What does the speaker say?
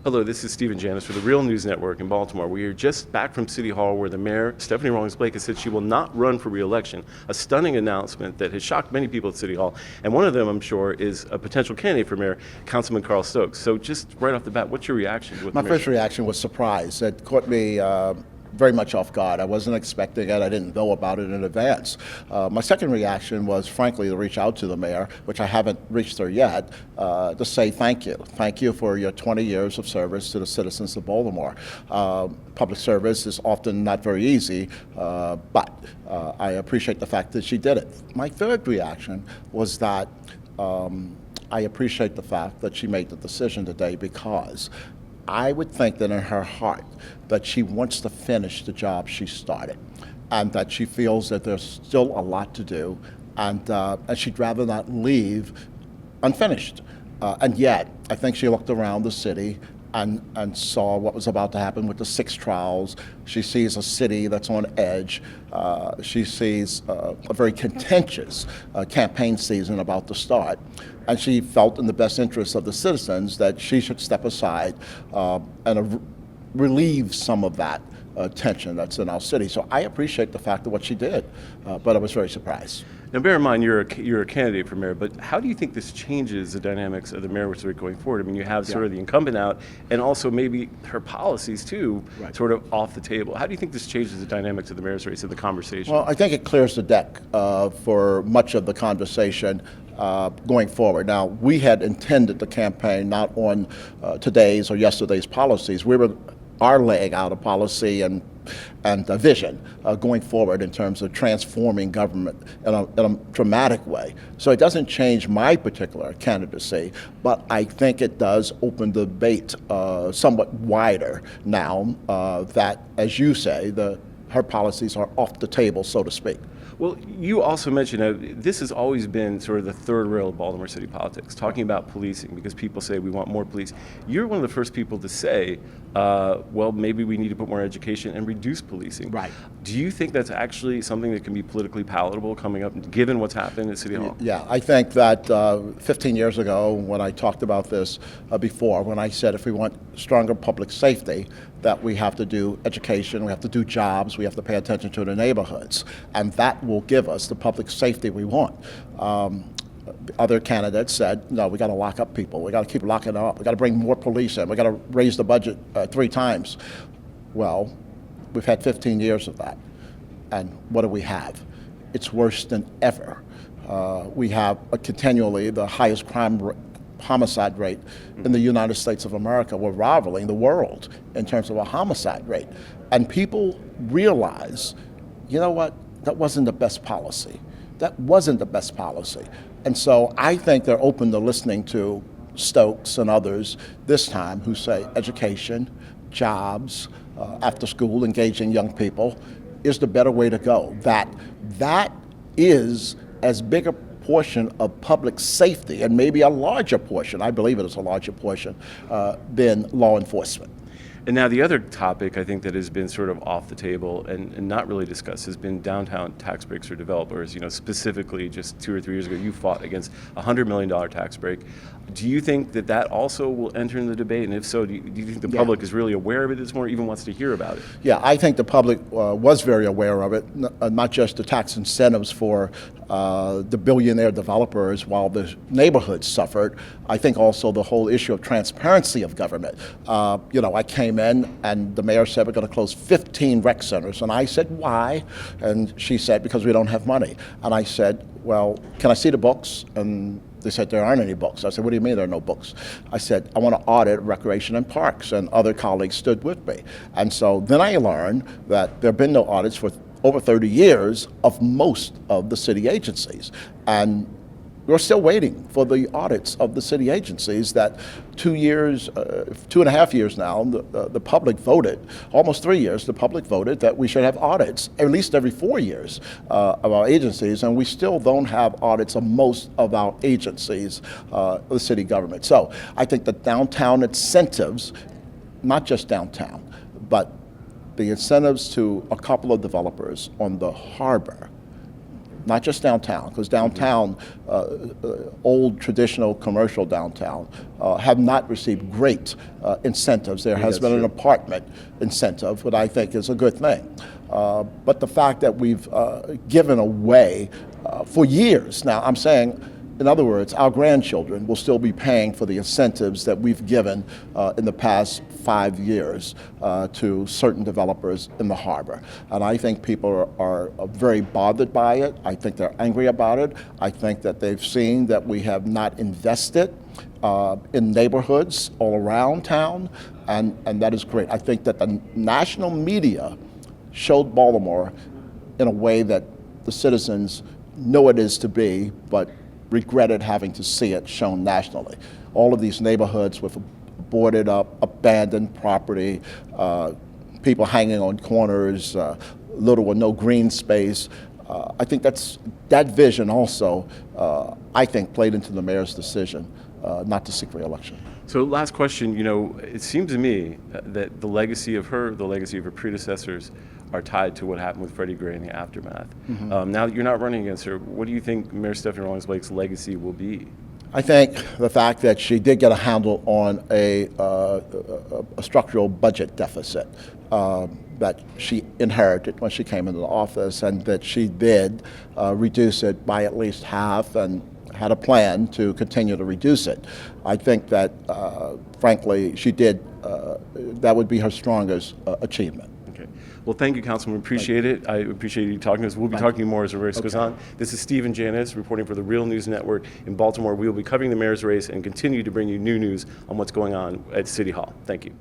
Hello, this is Stephen Janis for the Real News Network in Baltimore. We are just back from City Hall where the mayor, Stephanie Rawlings-Blake, has said she will not run for re-election. A stunning announcement that has shocked many people at City Hall. And one of them, I'm sure, is a potential candidate for mayor, Councilman Carl Stokes. So just right off the bat, what's your reaction to what My first reaction was surprise. It caught me very much off guard. I wasn't expecting it. I didn't know about it in advance. My second reaction was, frankly, to reach out to the mayor, which I haven't reached her yet, to say thank you. Thank you for your 20 years of service to the citizens of Baltimore. Public service is often not very easy, but I appreciate the fact that she did it. My third reaction was that I appreciate the fact that she made the decision today, because I would think that in her heart that she wants to finish the job she started, and that she feels that there's still a lot to do, and she'd rather not leave unfinished. And yet, I think she looked around the city and saw what was about to happen with the 6 trials. She sees a city that's on edge. She sees a very contentious campaign season about to start. And she felt in the best interest of the citizens that she should step aside and relieve some of that tension that's in our city. So I appreciate the fact of what she did, but I was very surprised. Now, bear in mind, you're a candidate for mayor, but how do you think this changes the dynamics of the mayor sort of going forward? I mean, you have sort of the incumbent out, and also maybe her policies, too, sort of off the table. How do you think this changes the dynamics of the mayor's race and the conversation? Well, I think it clears the deck for much of the conversation going forward. Now, we had intended the campaign not on today's or yesterday's policies. We are laying out a policy and a vision going forward in terms of transforming government in a dramatic way. So it doesn't change my particular candidacy, but I think it does open the debate somewhat wider now that, as you say, her policies are off the table, so to speak. Well, you also mentioned this has always been sort of the third rail of Baltimore city politics, talking about policing, because people say we want more police. You're one of the first people to say, well, maybe we need to put more education and reduce policing. Right. Do you think that's actually something that can be politically palatable coming up, given what's happened at City Hall? Yeah, I think that 15 years ago, when I talked about this before, when I said if we want stronger public safety, that we have to do education, we have to do jobs, we have to pay attention to the neighborhoods, and that will give us the public safety we want. Other candidates said, no, we got to lock up people, we got to keep locking them up, we got to bring more police in, we got to raise the budget 3 times. Well, we've had 15 years of that, and what do we have? It's worse than ever. We have continually the highest homicide rate in the United States of America. We're rivaling the world in terms of a homicide rate. And people realize, you know what, that wasn't the best policy. That wasn't the best policy. And so I think they're open to listening to Stokes and others this time who say education, jobs, after school, engaging young people is the better way to go. That is as big a portion of public safety, and maybe a larger portion, I believe it is a larger portion, than law enforcement. And now the other topic I think that has been sort of off the table and not really discussed has been downtown tax breaks for developers. You know, specifically just 2 or 3 years ago, you fought against a $100 million tax break. Do you think that that also will enter in the debate? And if so, do you think the public is really aware of it this more, even wants to hear about it? Yeah, I think the public was very aware of it, not just the tax incentives for the billionaire developers while the neighborhoods suffered. I think also the whole issue of transparency of government. You know, I came in and the mayor said we're going to close 15 rec centers. And I said, why? And she said, because we don't have money. And I said, well, can I see the books? And they said, there aren't any books. I said, what do you mean there are no books? I said, I want to audit recreation and parks. And other colleagues stood with me. And so then I learned that there have been no audits for over 30 years of most of the city agencies. And we're still waiting for the audits of the city agencies that 2 years, 2.5 years now, the public voted, almost 3 years, the public voted that we should have audits at least every 4 years of our agencies, and we still don't have audits of most of our agencies, the city government. So I think the downtown incentives, not just downtown, but the incentives to a couple of developers on the harbor, not just downtown, because downtown, old traditional commercial downtown, have not received great incentives. There has been an apartment incentive, what I think is a good thing. But the fact that we've given away for years, now I'm saying, in other words, our grandchildren will still be paying for the incentives that we've given in the past 5 years to certain developers in the harbor. And I think people are very bothered by it. I think they're angry about it. I think that they've seen that we have not invested in neighborhoods all around town, and that is great. I think that the national media showed Baltimore in a way that the citizens know it is to be, but regretted having to see it shown nationally. All of these neighborhoods with boarded up, abandoned property, people hanging on corners, little or no green space. I think that vision also, I think, played into the mayor's decision not to seek re-election. So last question, it seems to me that the legacy of her predecessors are tied to what happened with Freddie Gray in the aftermath. Now that you're not running against her, what do you think Mayor Stephanie Rawlings-Blake's legacy will be? I think the fact that she did get a handle on a structural budget deficit that she inherited when she came into the office, and that she did reduce it by at least half, and had a plan to continue to reduce it. I think that, frankly, she did, that would be her strongest achievement. Okay. Well, thank you, Councilman. Appreciate it. I appreciate you talking to us. We'll be talking more as the race goes on. This is Steve and Janis reporting for the Real News Network in Baltimore. We will be covering the mayor's race and continue to bring you new news on what's going on at City Hall. Thank you.